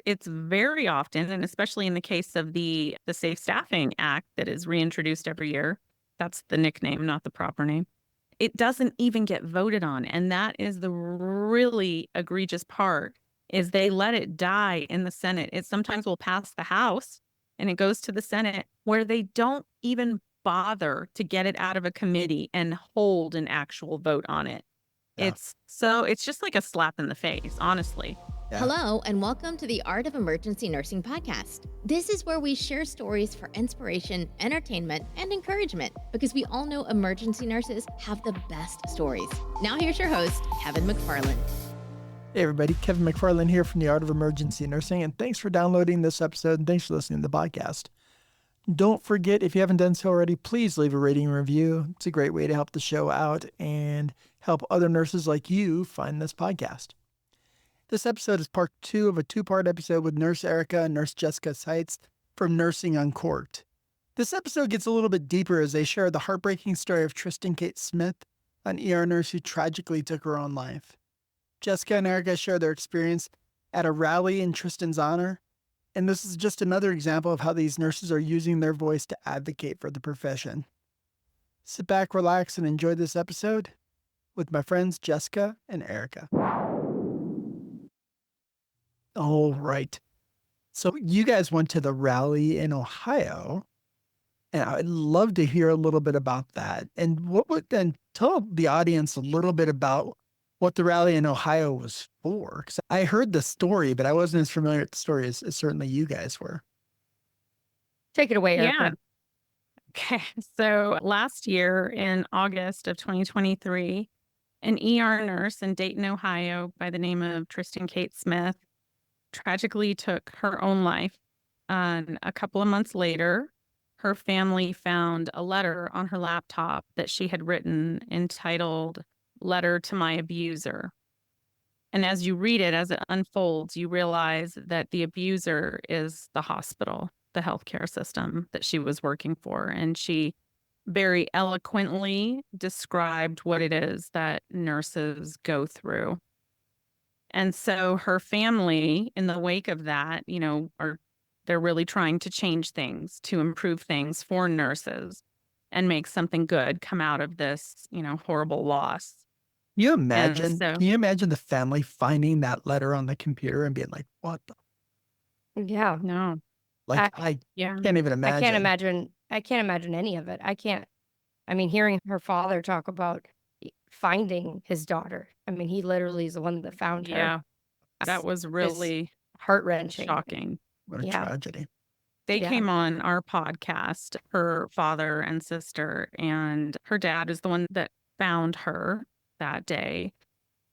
it's very often, and especially in the case of the Safe Staffing Act that is reintroduced every year, that's the nickname, not the proper name. It doesn't even get voted on. And that is the really egregious part, is they let it die in the Senate. It sometimes will pass the House and it goes to the Senate, where they don't even bother to get it out of a committee and hold an actual vote on it. Yeah. It's just like a slap in the face, honestly. Yeah. Hello, and welcome to the Art of Emergency Nursing podcast. This is where we share stories for inspiration, entertainment, and encouragement, because we all know emergency nurses have the best stories. Now here's your host, Kevin McFarland. Hey everybody, Kevin McFarland here from the Art of Emergency Nursing, and thanks for downloading this episode and thanks for listening to the podcast. Don't forget, if you haven't done so already, please leave a rating and review. It's a great way to help the show out and help other nurses like you find this podcast. This episode is part 2 of a 2-part episode with Nurse Erica and Nurse Jessica Seitz from Nursing Uncorked. This episode gets a little bit deeper as they share the heartbreaking story of Tristan Kate Smith, an ER nurse who tragically took her own life. Jessica and Erica share their experience at a rally in Tristan's honor, and this is just another example of how these nurses are using their voice to advocate for the profession. Sit back, relax, and enjoy this episode with my friends Jessica and Erica. All right. So you guys went to the rally in Ohio, and I'd love to hear a little bit about that. And what would then tell the audience a little bit about what the rally in Ohio was for? Because I heard the story, but I wasn't as familiar with the story as certainly you guys were. Take it away, Erica. Yeah. Okay. So last year in August of 2023, an ER nurse in Dayton, Ohio, by the name of Tristan Kate Smith, tragically took her own life. And a couple of months later, her family found a letter on her laptop that she had written entitled "Letter to My Abuser." And as you read it, as it unfolds, you realize that the abuser is the hospital, the healthcare system that she was working for. And she very eloquently described what it is that nurses go through. And so her family, in the wake of that, they're really trying to change things, to improve things for nurses and make something good come out of this, horrible loss. Can you imagine the family finding that letter on the computer and being like, what the? Yeah. No. I can't even imagine. I can't imagine any of it. Hearing her father talk about finding his daughter. He literally is the one that found her. Yeah. That was really heart-wrenching. Shocking. What a tragedy. They came on our podcast, her father and sister, and her dad is the one that found her that day.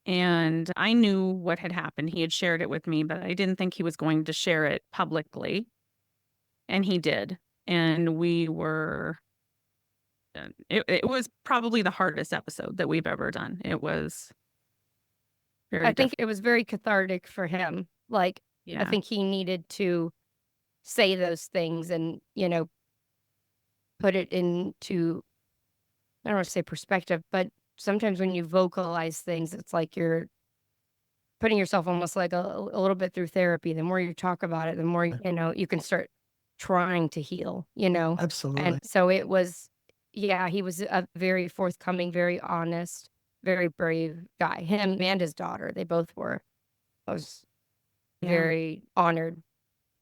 And I knew what had happened. He had shared it with me, but I didn't think he was going to share it publicly. And he did. And we were... It was probably the hardest episode that we've ever done. It was very I think it was very cathartic for him. I think he needed to say those things and, put it into, I don't want to say perspective, but sometimes when you vocalize things, it's like you're putting yourself almost like a little bit through therapy. The more you talk about it, the more, you can start trying to heal, Absolutely. And so it was... Yeah, he was a very forthcoming, very honest, very brave guy. Him and his daughter, they both were. I was very honored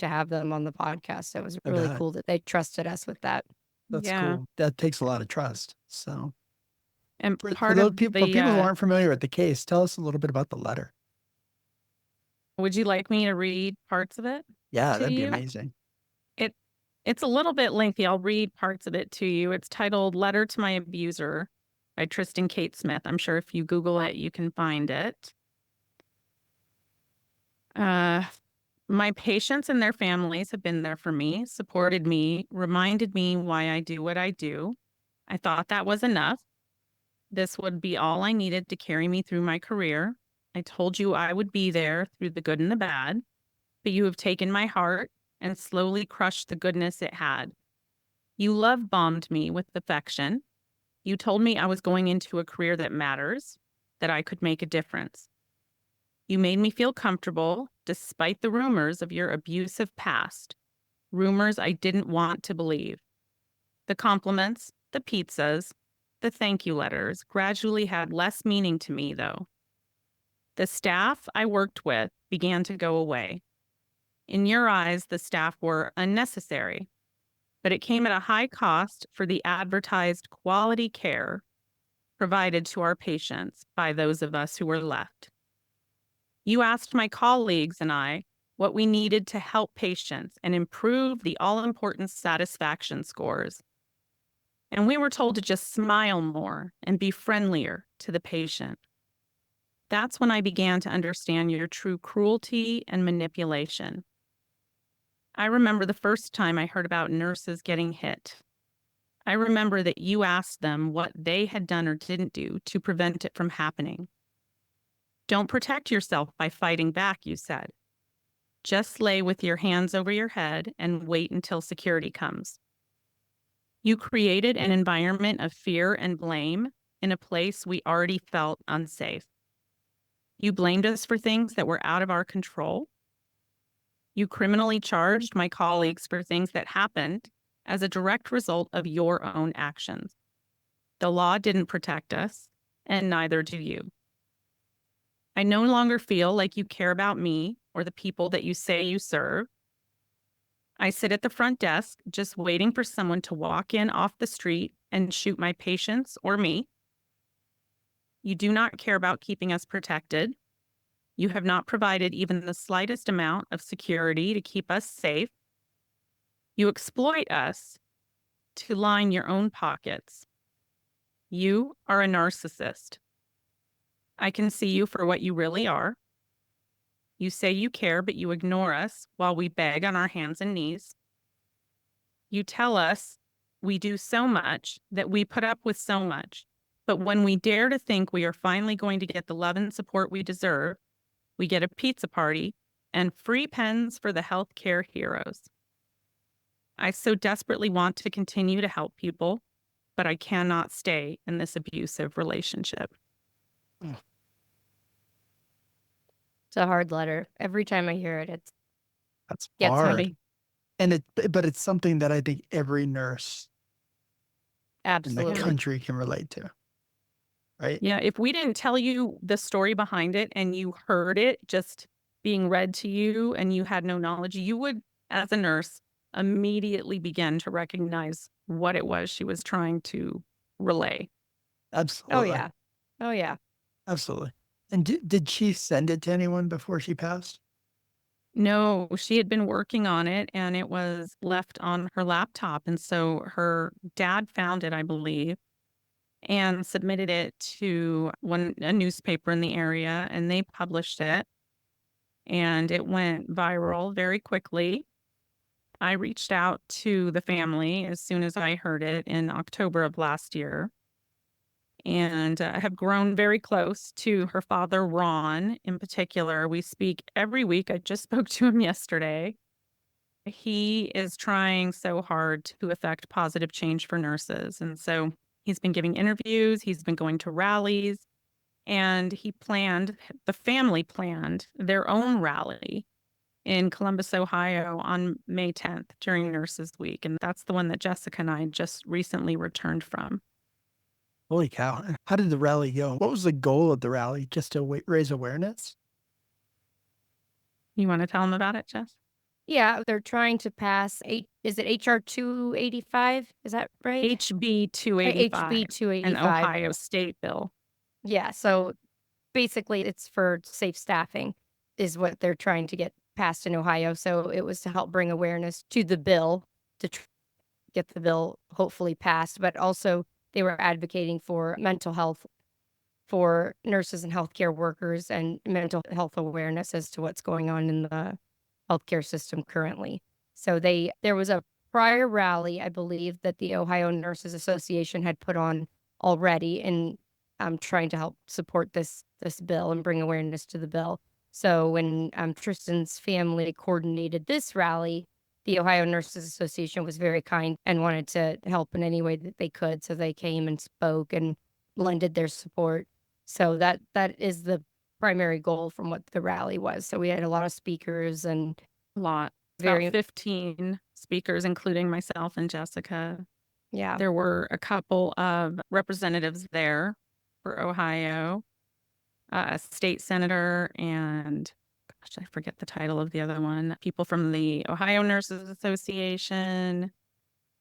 to have them on the podcast. It was really cool that they trusted us with that. That's cool. That takes a lot of trust. So, and for those people who aren't familiar with the case, tell us a little bit about the letter. Would you like me to read parts of it? Yeah, that'd be amazing. It's a little bit lengthy. I'll read parts of it to you. It's titled "Letter to My Abuser" by Tristan Kate Smith. I'm sure if you Google it, you can find it. My patients and their families have been there for me, supported me, reminded me why I do what I do. I thought that was enough. This would be all I needed to carry me through my career. I told you I would be there through the good and the bad, but you have taken my heart and slowly crushed the goodness it had. You love-bombed me with affection. You told me I was going into a career that matters, that I could make a difference. You made me feel comfortable despite the rumors of your abusive past, rumors I didn't want to believe. The compliments, the pizzas, the thank you letters gradually had less meaning to me, though. The staff I worked with began to go away. In your eyes, the staff were unnecessary, but it came at a high cost for the advertised quality care provided to our patients by those of us who were left. You asked my colleagues and I what we needed to help patients and improve the all-important satisfaction scores. And we were told to just smile more and be friendlier to the patient. That's when I began to understand your true cruelty and manipulation. I remember the first time I heard about nurses getting hit. I remember that you asked them what they had done or didn't do to prevent it from happening. Don't protect yourself by fighting back, you said. Just lay with your hands over your head and wait until security comes. You created an environment of fear and blame in a place we already felt unsafe. You blamed us for things that were out of our control. You criminally charged my colleagues for things that happened as a direct result of your own actions. The law didn't protect us, and neither do you. I no longer feel like you care about me or the people that you say you serve. I sit at the front desk just waiting for someone to walk in off the street and shoot my patients or me. You do not care about keeping us protected. You have not provided even the slightest amount of security to keep us safe. You exploit us to line your own pockets. You are a narcissist. I can see you for what you really are. You say you care, but you ignore us while we beg on our hands and knees. You tell us we do so much, that we put up with so much. But when we dare to think we are finally going to get the love and support we deserve, we get a pizza party and free pens for the healthcare heroes. I so desperately want to continue to help people, but I cannot stay in this abusive relationship. It's a hard letter. Every time I hear it, That's gets hard. me. And but it's something that I think every nurse in the Absolutely. country can relate to. Right? Yeah, if we didn't tell you the story behind it and you heard it just being read to you and you had no knowledge, you would, as a nurse, immediately begin to recognize what it was she was trying to relay. Oh, Absolutely. yeah. Oh, yeah. Absolutely. And did she send it to anyone before she passed? No, she had been working on it and it was left on her laptop. And so her dad found it, I believe, and submitted it to a newspaper in the area, and they published it. And it went viral very quickly. I reached out to the family as soon as I heard it in October of last year, and have grown very close to her father, Ron, in particular. We speak every week. I just spoke to him yesterday. He is trying so hard to affect positive change for nurses. And so he's been giving interviews, he's been going to rallies, and the family planned their own rally in Columbus, Ohio on May 10th during Nurses Week. And that's the one that Jessica and I just recently returned from. Holy cow. And how did the rally go? What was the goal of the rally? Just to raise awareness? You want to tell them about it, Jess? Yeah, they're trying to pass is it HR 285? Is that right? HB 285. HB An 285. Ohio state bill. Yeah, so basically it's for safe staffing is what they're trying to get passed in Ohio. So it was to help bring awareness to the bill, to get the bill hopefully passed, but also they were advocating for mental health for nurses and healthcare workers and mental health awareness as to what's going on in the healthcare system currently. So there was a prior rally, I believe, that the Ohio Nurses Association had put on already in trying to help support this bill and bring awareness to the bill. So when Tristan's family coordinated this rally, the Ohio Nurses Association was very kind and wanted to help in any way that they could. So they came and spoke and lended their support. So that is the primary goal from what the rally was. So we had a lot of speakers and A lot. very, About 15 speakers, including myself and Jessica. yeah. There were a couple of representatives there for Ohio, a state senator, and gosh, I forget the title of the other one. People from the Ohio Nurses Association,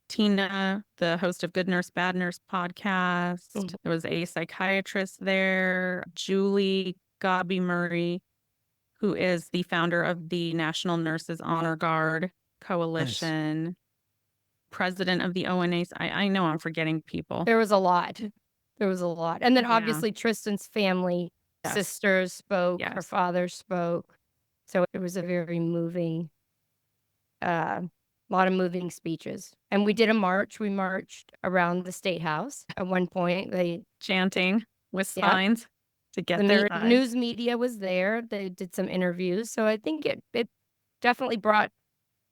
Tina, the host of Good Nurse, Bad Nurse podcast. Mhm. There was a psychiatrist there, Julie Gabi Murray, who is the founder of the National Nurses Honor Guard Coalition, president of the ONAs. I know I'm forgetting people. There was a lot. There was a lot. And then Yeah. obviously Tristan's family, Yes. sisters spoke, her Yes. father spoke. So it was a very moving, lot of moving speeches. And we did a march. We marched around the State House. At one point, Chanting with Yep. signs to get the there. news media was there. They did some interviews. So I think it definitely brought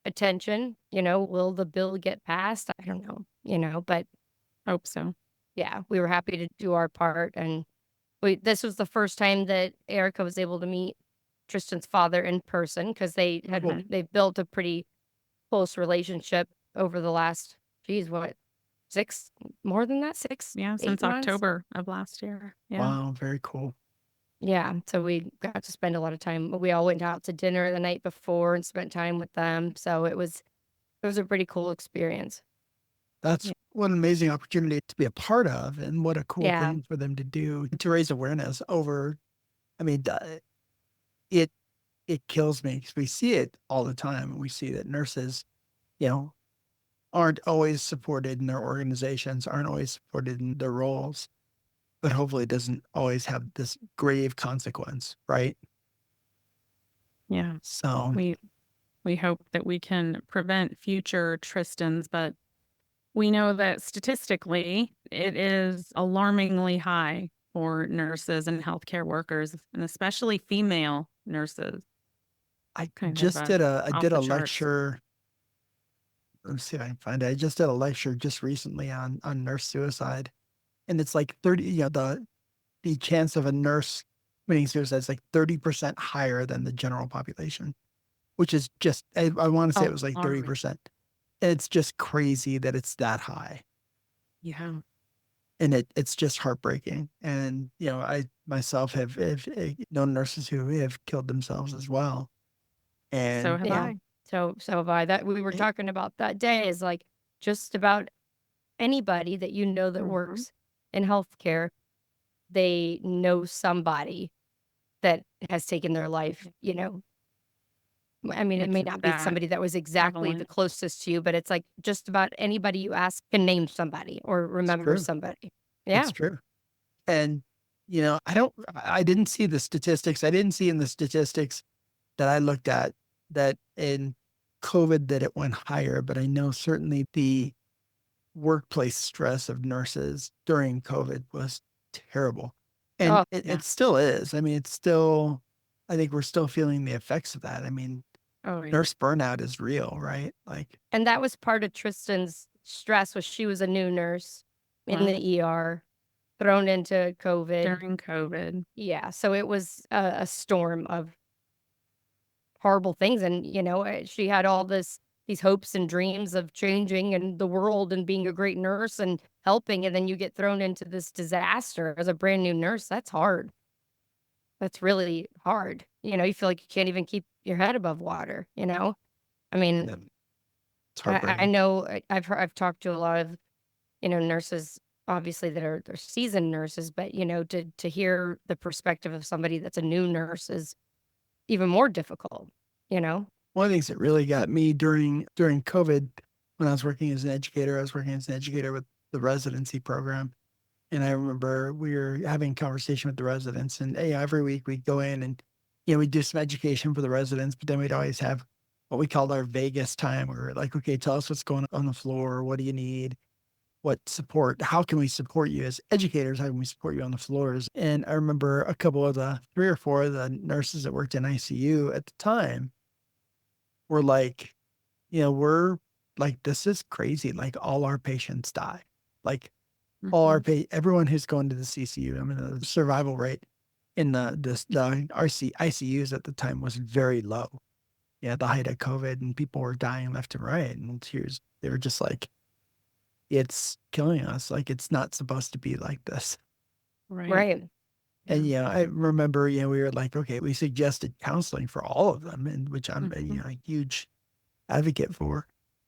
attention. Will the bill get passed? I don't know, but Hope so. yeah, we were happy to do our part. And this was the first time that Erica was able to meet Tristan's father in person, because they had Mhm. they built a pretty close relationship over the last, more than that, 6, Yeah, 8 since months? October of last year. Yeah. Wow, very cool. Yeah, so we got to spend a lot of time. We all went out to dinner the night before and spent time with them. So it was a pretty cool experience. That's Yeah. what an amazing opportunity to be a part of, and what a cool Yeah. thing for them to do to raise awareness over. I mean, it kills me because we see it all the time. We see that nurses, aren't always supported in their organizations, aren't always supported in their roles, but hopefully it doesn't always have this grave consequence, right? Yeah. So We hope that we can prevent future Tristans, but we know that statistically it is alarmingly high for nurses and healthcare workers, and especially female nurses. I Kind of, just did I off did the a charts. lecture. Let's see if I can find it. I just did a lecture just recently on nurse suicide, and it's like 30. The chance of a nurse committing suicide is like 30% higher than the general population, which is just I want to say it was like Alarming. 30%. And it's just crazy that it's that high, Yeah. and it's just heartbreaking. And I myself have known nurses who have killed themselves as well. And So have Yeah. I. So have I. That we were Eh. talking about that day is like just about anybody that that Mhm. works in healthcare, they know somebody that has taken their life. I mean, it may It's not be that somebody that was exactly the prevalent. closest to you, but it's like just about anybody you ask can name somebody or remember true. somebody. Yeah. It's true. And I didn't see the statistics. I didn't see in the statistics that I looked at that in COVID that it went higher, but I know certainly the workplace stress of nurses during COVID was terrible. And Oh, it, yeah. it still is. I mean, I think we're still feeling the effects of that. I mean, Oh, yeah. nurse burnout is real, right? Like, and that was part of Tristan's stress was she was a new nurse in the ER, thrown into COVID. During COVID. Yeah. So it was a storm of horrible things. And, she had all these hopes and dreams of changing and the world and being a great nurse and helping. And then you get thrown into this disaster as a brand new nurse. That's hard. That's really hard. You feel like you can't even keep your head above water, I mean, it's I heartbreaking. know I've talked to a lot of, nurses, obviously they're seasoned nurses, but, to hear the perspective of somebody that's a new nurse is even more difficult, One of the things that really got me during COVID, when I was working as an educator, with the residency program. And I remember we were having a conversation with the residents, and every week we'd go in and, we'd do some education for the residents, but then we'd always have what we called our Vegas time, where we're like, okay, tell us what's going on the floor. What do you need? What support? How can we support you as educators? How can we support you on the floors? And I remember a couple of 3 or 4 of the nurses that worked in ICU at the time were like, we're like, this is crazy. Like, all our patients die. Like, all our Mhm. everyone who's going to the CCU, I mean, the survival rate in the ICUs at the time was very low. Yeah, the height of COVID, and people were dying left and right. And they were just like, it's killing us. Like, it's not supposed to be like this. Right. And I remember, we were like, okay, we suggested counseling for all of them, and which I'm a huge advocate for,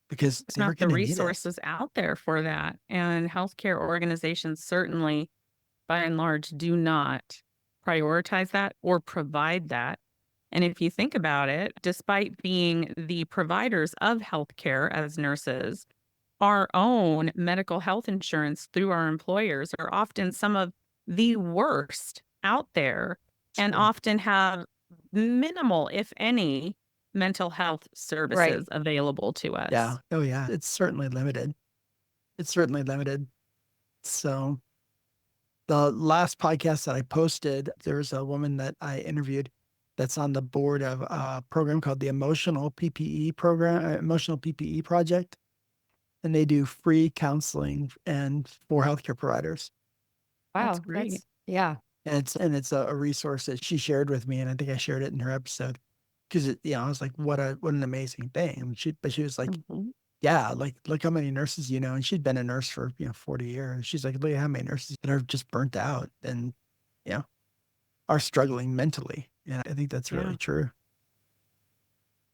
because There's they were not the going to need it. resources out there for that. And healthcare organizations certainly, by and large, do not prioritize that or provide that. And if you think about it, despite being the providers of healthcare as nurses, our own medical health insurance through our employers are often some of the worst out there, and True. often have minimal, if any, mental health services available to us. Yeah. Oh, yeah. It's certainly limited. So the last podcast that I posted, there was a woman that I interviewed that's on the board of a program called the Emotional PPE Project. And they do free counseling and for healthcare providers. Wow. That's great. Yeah. And it's a resource that she shared with me, and I think I shared it in her episode, because I was like, what an amazing thing. And she was like, yeah, like, look how many nurses, and she'd been a nurse for 40 years. She's like, look at how many nurses that are just burnt out and are struggling mentally. And I think that's really true.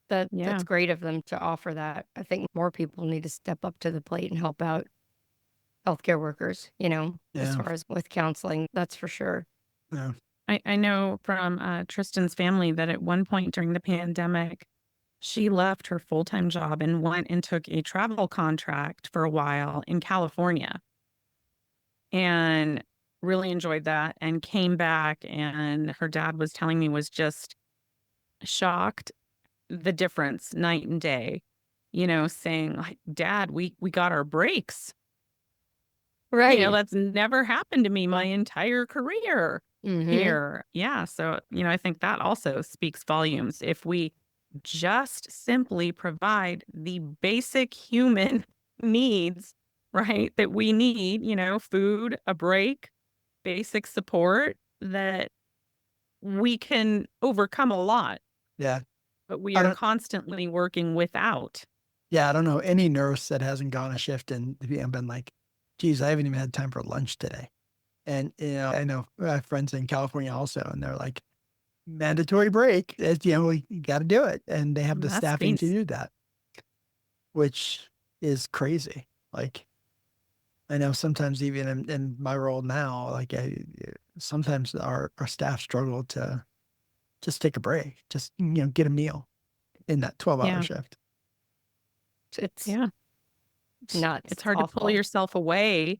That's great of them to offer that. I think more people need to step up to the plate and help out healthcare workers, as far as with counseling. That's for sure. Yeah. I know from Tristan's family that at one point during the pandemic, she left her full-time job and went and took a travel contract for a while in California, and really enjoyed that, and came back, and her dad was telling me was just shocked the difference night and day, saying like, Dad, we got our breaks. Right. That's never happened to me my entire career here. Yeah. So, I think that also speaks volumes. If we just simply provide the basic human needs, right, that we need, food, a break, basic support, that we can overcome a lot. Yeah. But we are constantly working without. Yeah, I don't know any nurse that hasn't gone a shift and been like, geez, I haven't even had time for lunch today. And, I know I have friends in California also, and they're like, mandatory break. It's, we got to do it. And they have the staffing to do that, which is crazy. Like, I know sometimes even in my role now, like sometimes our staff struggle to just take a break, just, get a meal in that 12-hour shift. It's nuts. It's hard to pull yourself away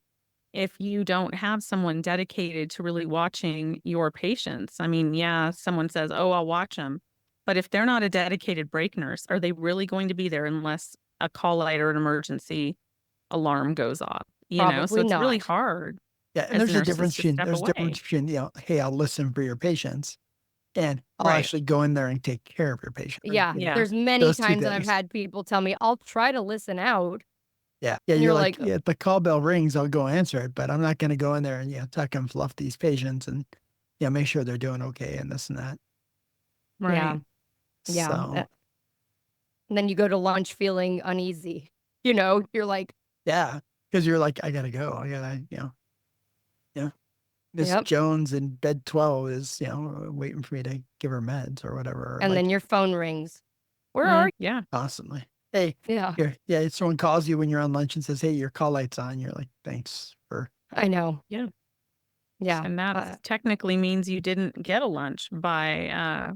if you don't have someone dedicated to really watching your patients. I mean, someone says, oh, I'll watch them. But if they're not a dedicated break nurse, are they really going to be there unless a call light or an emergency alarm goes off? So it's really hard. Yeah, and there's a difference between, hey, I'll listen for your patients, and I'll actually go in there and take care of your patient. Yeah. There's many times that I've had people tell me, I'll try to listen out. Yeah. Yeah. You're like, if the call bell rings, I'll go answer it, but I'm not going to go in there and, tuck and fluff these patients and, make sure they're doing okay and this and that. Right. Yeah. So, and then you go to lunch feeling uneasy. You're like, yeah, because you're like, I got to go. I got to, Miss Jones in bed 12 is, waiting for me to give her meds or whatever. And then your phone rings. Where are you? Yeah. Constantly. Hey, yeah. If someone calls you when you're on lunch and says, hey, your call light's on, you're like, thanks for. I know. Yeah. Yeah. And that technically means you didn't get a lunch by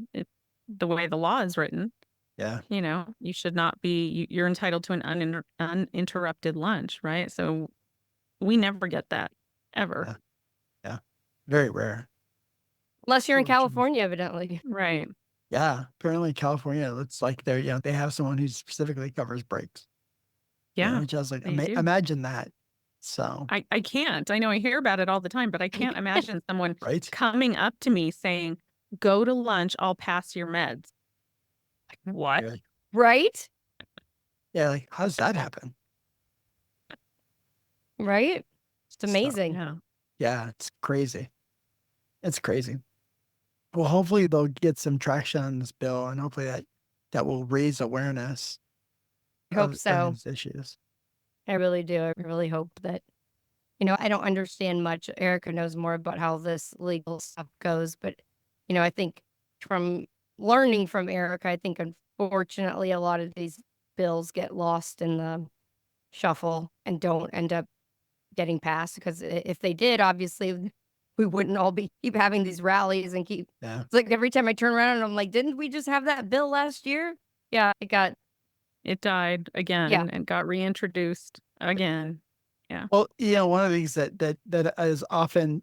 the way the law is written. Yeah. You should not be, you're entitled to an uninterrupted lunch, right? So we never get that ever. Yeah. Very rare. Unless you're in California, evidently. Right. Yeah. Apparently in California, it's like they're, they have someone who specifically covers breaks. Yeah. Which I was like, imagine that. So I can't. I know I hear about it all the time, but I can't imagine someone coming up to me saying, go to lunch, I'll pass your meds. Like, what? Like, right? Yeah. Like, how does that happen? Right? It's amazing. So, yeah. It's crazy. It's crazy. Well, hopefully they'll get some traction on this bill, and hopefully that will raise awareness I hope of so. these issues. I really do. I really hope that, I don't understand much. Erica knows more about how this legal stuff goes, but, I think from learning from Erica, I think unfortunately a lot of these bills get lost in the shuffle and don't end up getting passed, because if they did, obviously we wouldn't all keep having these rallies and keep. Yeah. It's like every time I turn around and I'm like, didn't we just have that bill last year? Yeah, It died again and got reintroduced again. Yeah. Well, one of the things that is often,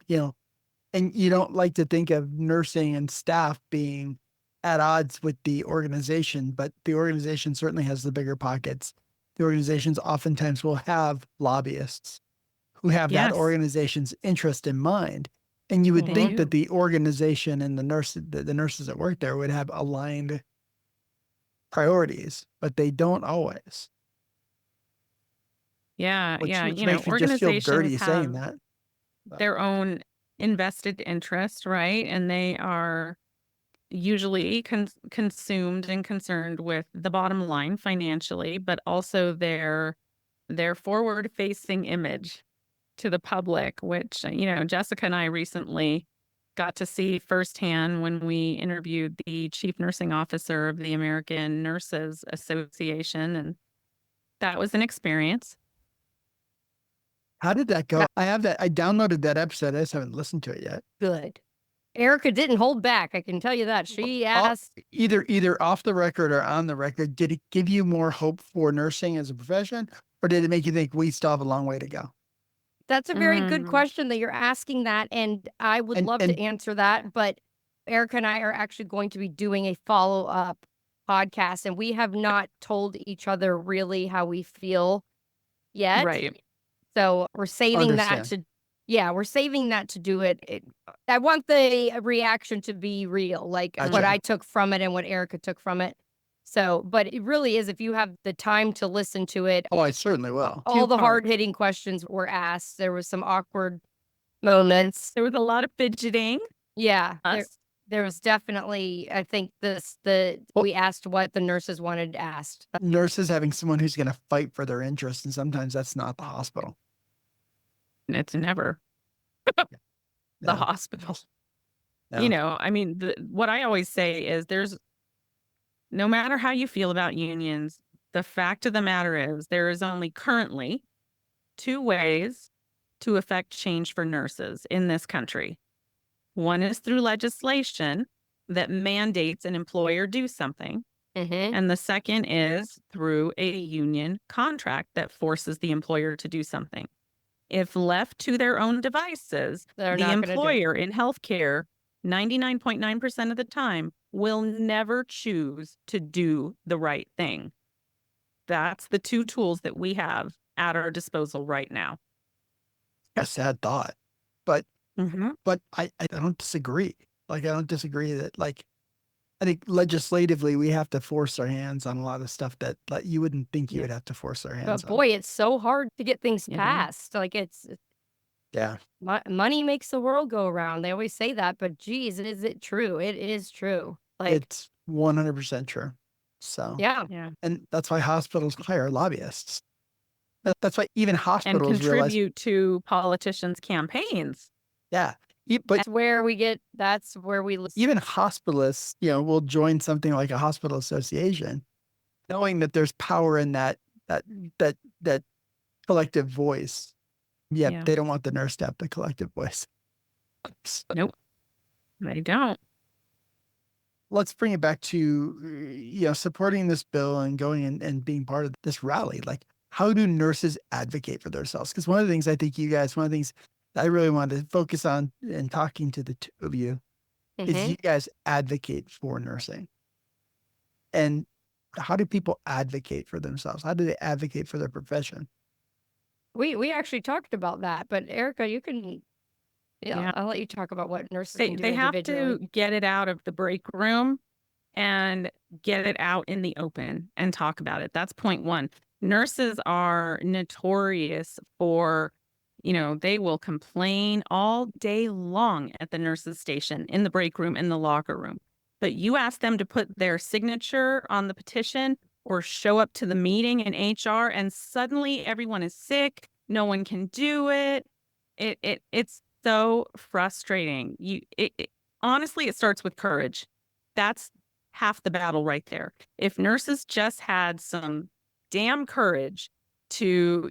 and you don't like to think of nursing and staff being at odds with the organization, but the organization certainly has the bigger pockets. The organizations oftentimes will have lobbyists who have that organization's interest in mind. And you would think that the organization and the nurses that work there would have aligned priorities, but they don't always. Yeah. Which makes me just feel organizations dirty saying have that. their own invested interest, right? And they are usually consumed and concerned with the bottom line financially, but also their forward facing image to the public, which, Jessica and I recently got to see firsthand when we interviewed the chief nursing officer of the American Nurses Association. And that was an experience. How did that go? I downloaded that episode. I just haven't listened to it yet. Good. Erica didn't hold back. I can tell you that. She asked either off the record or on the record, did it give you more hope for nursing as a profession, or did it make you think we still have a long way to go? That's a very good question that you're asking that, and I would love to answer that, but Erica and I are actually going to be doing a follow-up podcast, and we have not told each other really how we feel yet. Right. So we're saving that to do it. I want the reaction to be real, like what I took from it and what Erica took from it. So, but it really is, if you have the time to listen to it. Oh, I certainly will. All the hard-hitting questions were asked. There was some awkward moments. There was a lot of fidgeting. Yeah. There was definitely, I think we asked what the nurses wanted asked. Nurses having someone who's going to fight for their interests, and sometimes that's not the hospital. It's never the hospital. No. What I always say is no matter how you feel about unions, the fact of the matter is there is only currently 2 ways to affect change for nurses in this country. One is through legislation that mandates an employer do something. And the second is through a union contract that forces the employer to do something. If left to their own devices, the employer in healthcare, 99.9% of the time, will never choose to do the right thing. That's the 2 tools that we have at our disposal right now. A sad thought, but I don't disagree. I don't disagree that, I think legislatively we have to force our hands on a lot of stuff that you wouldn't think you would have to force our hands on. But boy, it's so hard to get things passed. Money makes the world go around. They always say that, but geez, is it true? It is true. It's 100% true. So yeah. And that's why hospitals hire lobbyists. That's why even hospitals and contribute to politicians' campaigns. Yeah. But that's where we listen. Even hospitalists, will join something like a hospital association, knowing that there's power in that collective voice. Yeah, they don't want the nurse to have the collective voice. Nope, they don't. Let's bring it back to, supporting this bill and going and being part of this rally. How do nurses advocate for themselves? Because one of the things I think one of the things I really wanted to focus on in talking to the 2 of you is you guys advocate for nursing. And how do people advocate for themselves? How do they advocate for their profession? We actually talked about that, but Erica, you can, I'll let you talk about what nurses can do. They have to get it out of the break room and get it out in the open and talk about it. That's point 1. Nurses are notorious for They will complain all day long at the nurses' station, in the break room, in the locker room. But you ask them to put their signature on the petition or show up to the meeting in HR, and suddenly everyone is sick. No one can do it. It's so frustrating. Honestly, it starts with courage. That's half the battle right there. If nurses just had some damn courage to,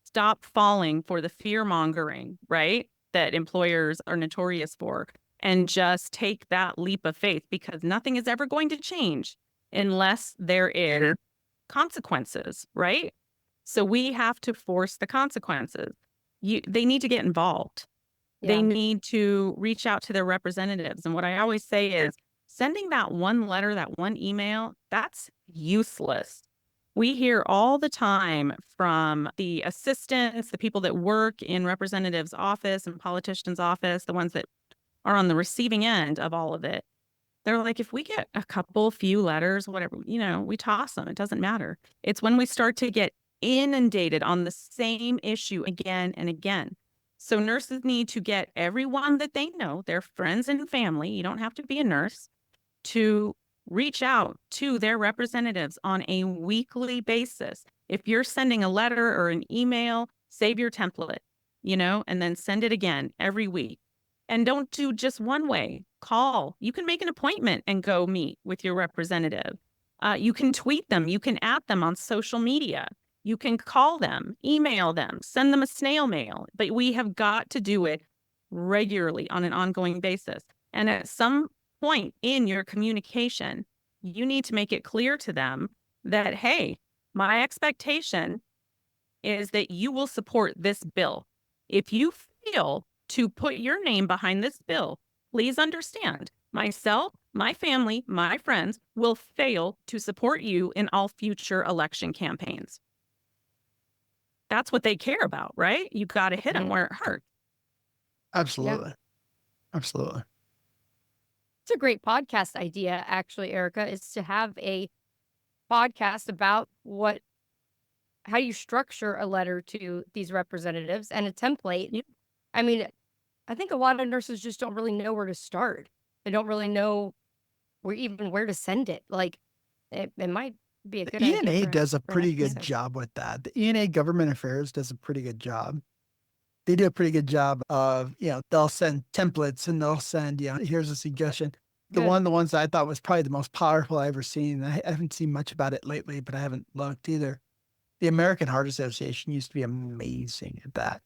stop falling for the fear mongering, right? That employers are notorious for, and just take that leap of faith, because nothing is ever going to change unless there is consequences, right? So we have to force the consequences. They need to get involved. They Yeah. need to reach out to their representatives. And what I always say is sending that one letter, that one email, that's useless. We hear all the time from the assistants, the people that work in representatives' office and politicians' office, the ones that are on the receiving end of all of it. They're like, if we get a few letters, whatever, we toss them. It doesn't matter. It's when we start to get inundated on the same issue again and again. So nurses need to get everyone that they know, their friends and family, you don't have to be a nurse, to reach out to their representatives on a weekly basis. If you're sending a letter or an email, save your template, and then send it again every week. And don't do just one way. Call. You can make an appointment and go meet with your representative. You can tweet them. You can at them on social media. You can call them, email them, send them a snail mail. But we have got to do it regularly on an ongoing basis. And at some point in your communication, you need to make it clear to them that, hey, my expectation is that you will support this bill. If you fail to put your name behind this bill, please understand, myself, my family, my friends will fail to support you in all future election campaigns. That's what they care about, right? You got to hit them where it hurts. Absolutely. Absolutely. It's a great podcast idea, actually, Erica, is to have a podcast about how you structure a letter to these representatives and a template. Yeah. I mean, I think a lot of nurses just don't really know where to start. They don't really know where to send it. Like, it might be a good idea. ENA does a for pretty next good episode. job with that. The ENA Government Affairs does a pretty good job. They do a pretty good job of, they'll send templates and they'll send, here's a suggestion. The Good. one of the ones that I thought was probably the most powerful I've ever seen, I haven't seen much about it lately, but I haven't looked either. The American Heart Association used to be amazing at that.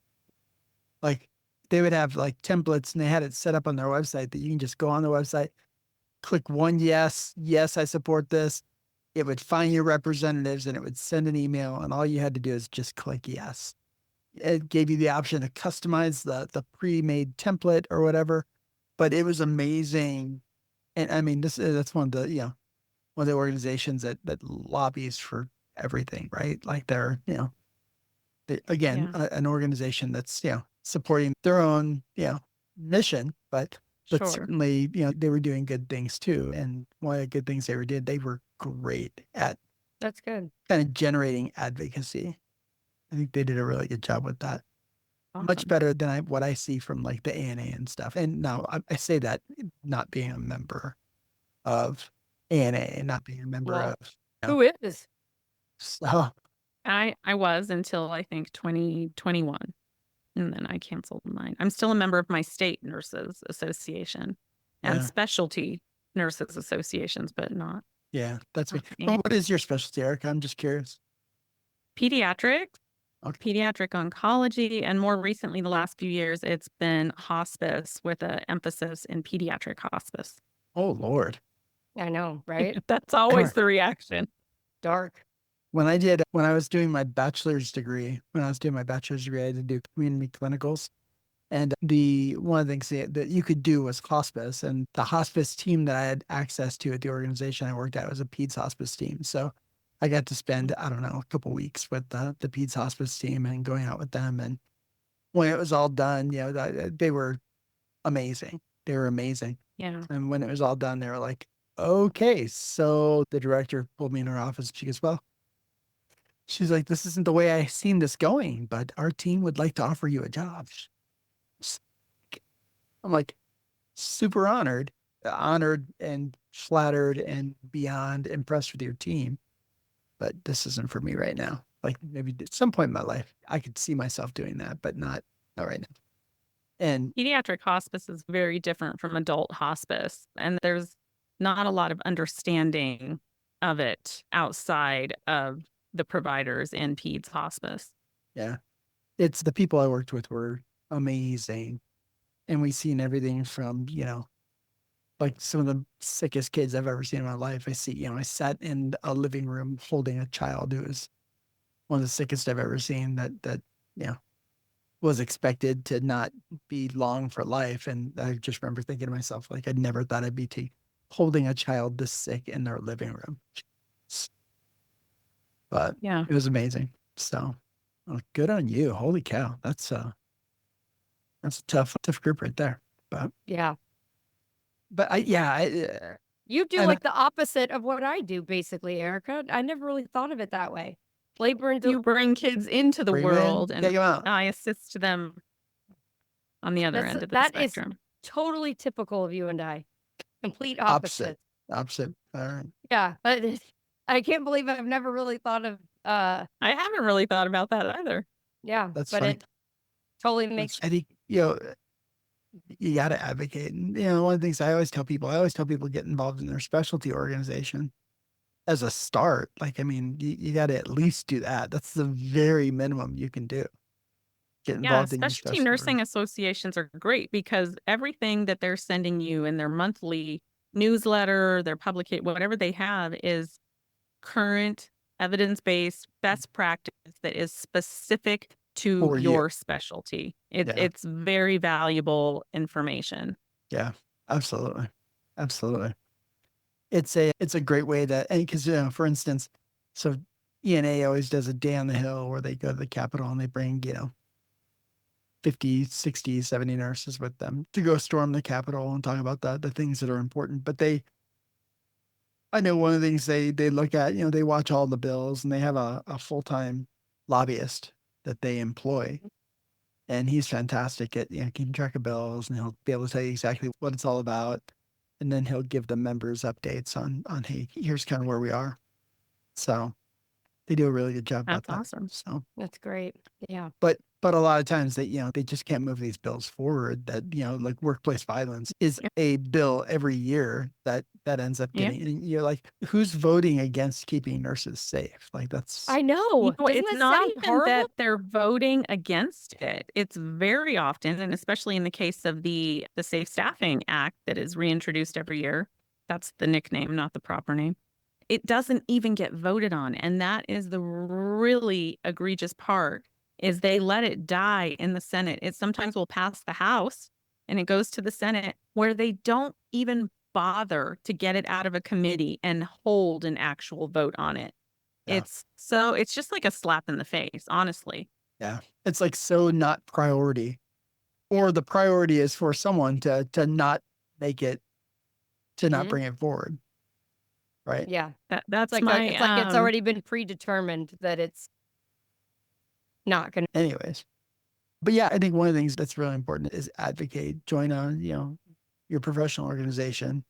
Like, they would have like templates and they had it set up on their website that you can just go on the website, click one yes, I support this. It would find your representatives and it would send an email, and all you had to do is just click yes. It gave you the option to customize the pre-made template or whatever, but it was amazing. And I mean, that's one of the, one of the organizations that lobbies for everything, right? Like they're, an organization that's, supporting their own, mission, but Sure. certainly, they were doing good things too. And one of the good things they were great at That's good. kind of generating advocacy. I think they did a really good job with that. Much Awesome. better than what I see from like the ANA and stuff. And now I say that not being a member of ANA and not being a member Well, of. Who is? So, I was until I think 2021. And then I canceled mine. I'm still a member of my state nurses association and Yeah. specialty nurses associations, but not yeah, that's me. me. Well, what is your specialty, Erica? I'm just curious. Pediatrics, Okay. pediatric oncology, and more recently, the last few years, it's been hospice with an emphasis in pediatric hospice. Oh, Lord. I know, right? That's always the reaction. Dark. When I was doing my bachelor's degree, I had to do community clinicals. And one of the things that you could do was hospice. And the hospice team that I had access to at the organization I worked at was a peds hospice team. So I got to spend, I don't know, a couple weeks with the peds hospice team and going out with them. And when it was all done, they were amazing. They were amazing. Yeah. And when it was all done, they were like, okay. So the director pulled me in her office. She goes, well, She's like, this isn't the way I seen this going, but our team would like to offer you a job. I'm like, super honored and flattered and beyond impressed with your team. But this isn't for me right now. Like maybe at some point in my life, I could see myself doing that, but not right now. And pediatric hospice is very different from adult hospice. And there's not a lot of understanding of it outside of the providers in peds hospice. yeah, it's the people I worked with were amazing. And we've seen everything from, like some of the sickest kids I've ever seen in my life. I sat in a living room holding a child who was one of the sickest I've ever seen that was expected to not be long for life. And I just remember thinking to myself, like, I never thought I'd be holding a child this sick in their living room. But Yeah. it was amazing. So good on you. Holy cow. That's a tough group right there. But Yeah. You do and like the opposite of what I do, basically, Erica. I never really thought of it that way. Labor and You bring kids into the bring 'em in, world take and 'em out. I assist them on the other That's- end of the that is- spectrum. totally typical of you and I. Complete Opposite. opposite. All right. Yeah. But I can't believe I've never really thought of I haven't really thought about that either. yeah. That's but funny. it totally makes I think, you got to advocate. And, one of the things I always tell people get involved in their specialty organization as a start. Like, I mean, you got to at least do that. That's the very minimum you can do. Get Yeah, involved in your specialty specialty nursing associations are great because everything that they're sending you in their monthly newsletter, their publicate, whatever they have is current evidence-based best practice that is specific to For you. your specialty. Yeah. It's very valuable information. Yeah, absolutely. Absolutely. It's a great way to, and because, for instance, so ENA always does a day on the hill where they go to the Capitol and they bring, 50, 60, 70 nurses with them to go storm the Capitol and talk about the things that are important. But I know one of the things they look at, they watch all the bills and they have a full-time lobbyist that they employ. And he's fantastic at, keeping track of bills, and he'll be able to tell you exactly what it's all about. And then he'll give the members updates on, hey, here's kind of where we are. So they do a really good job about That's that. awesome. So, that's great. Yeah. but a lot of times they just can't move these bills forward. That, like workplace violence is a bill every year that ends up getting, and you're like, who's voting against keeping nurses safe? Like that's, I know. You know, Doesn't it's that not sound even horrible? that they're voting against it. It's very often, and especially in the case of the Safe Staffing Act that is reintroduced every year. That's the nickname, not the proper name. It doesn't even get voted on. And that is the really egregious part, is they let it die in the Senate. It sometimes will pass the House and it goes to the Senate where they don't even bother to get it out of a committee and hold an actual vote on it. Yeah. It's just like a slap in the face, honestly. yeah, it's like so not priority, or the priority is for someone to not make it, to not Mhm. bring it forward. Right. Yeah. That's It's my like it's already been predetermined that it's not going to. Anyways, but yeah, I think one of the things that's really important is advocate, join your professional organization,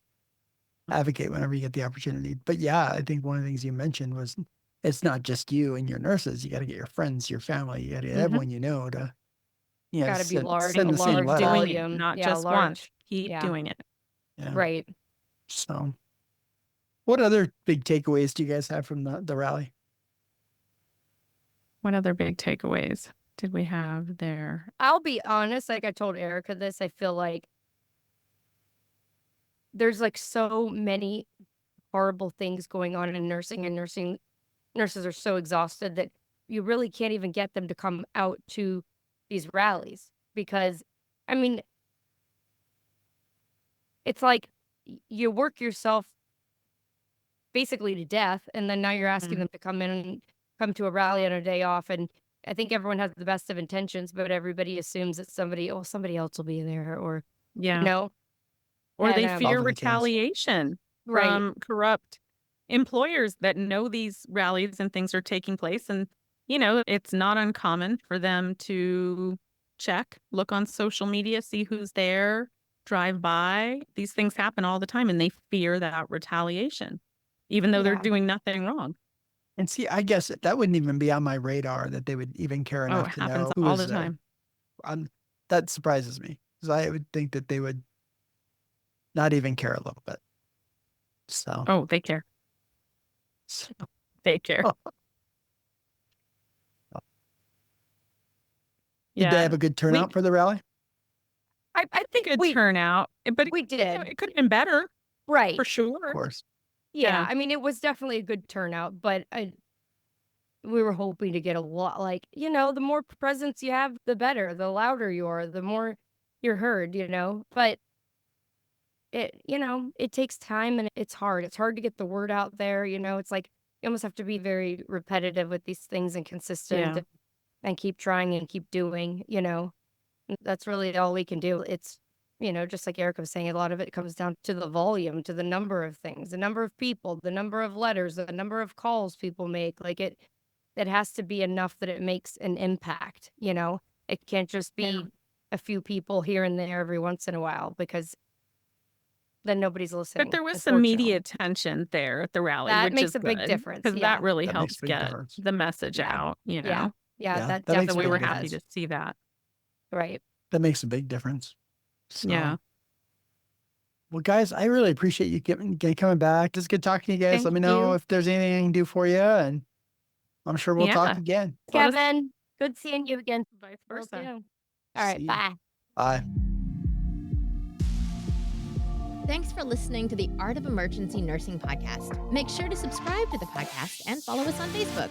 advocate whenever you get the opportunity. But yeah, I think one of the things you mentioned was it's not just you and your nurses. You got to get your friends, your family, you got to get everyone you know to, Got to be large, send the same large letter. doing it, volume. not Yeah, just large. once. Keep Yeah. doing it. Yeah. Right. So, what other big takeaways do you guys have from the rally? What other big takeaways did we have there? I'll be honest, like I told Erica this, I feel like there's like so many horrible things going on in nursing, and nurses are so exhausted that you really can't even get them to come out to these rallies because, I mean, it's like you work yourself basically to death, and then now you're asking them to come in and come to a rally on a day off. And I think everyone has the best of intentions, but everybody assumes that somebody else will be there, or Yeah. you know, Or and, they fear Often the case. retaliation right. from corrupt employers that know these rallies and things are taking place. And, it's not uncommon for them to look on social media, see who's there, drive by. These things happen all the time, and they fear that retaliation, even though they're doing nothing wrong. And see, I guess that wouldn't even be on my radar that they would even care Oh, it enough to know happens who all is the there. time. That surprises me because I would think that they would not even care a little bit. So, Oh, they care. They care. Did they have a good turnout for the rally? I think good turnout, but we did. It could have been better, Right. for sure. Of course. Yeah, I mean, it was definitely a good turnout, but we were hoping to get a lot, like, the more presence you have, the better, the louder you are, the more you're heard, but it takes time and it's hard. It's hard to get the word out there, it's like you almost have to be very repetitive with these things and consistent and keep trying and keep doing, that's really all we can do. It's, just like Erica was saying, a lot of it comes down to the volume, to the number of things, the number of people, the number of letters, the number of calls people make. Like it has to be enough that it makes an impact, It can't just be a few people here and there every once in a while, because then nobody's listening. But there was some media attention there at the rally, That which makes is a big good, difference. because that really That makes helps a big get difference. the message out, Yeah, Yeah, that that makes So a we big were definitely happy does. to see that. Right. That makes a big difference. So, Yeah. Well, guys, I really appreciate you coming back. It's good talking to you guys. Let Thank me know you. if there's anything I can do for you, and I'm sure we'll talk Yeah. again. Let us- Kevin, good seeing you again. Vice Will versa. do. All right, See you. bye. Bye. Thanks for listening to the Art of Emergency Nursing podcast. Make sure to subscribe to the podcast and follow us on Facebook.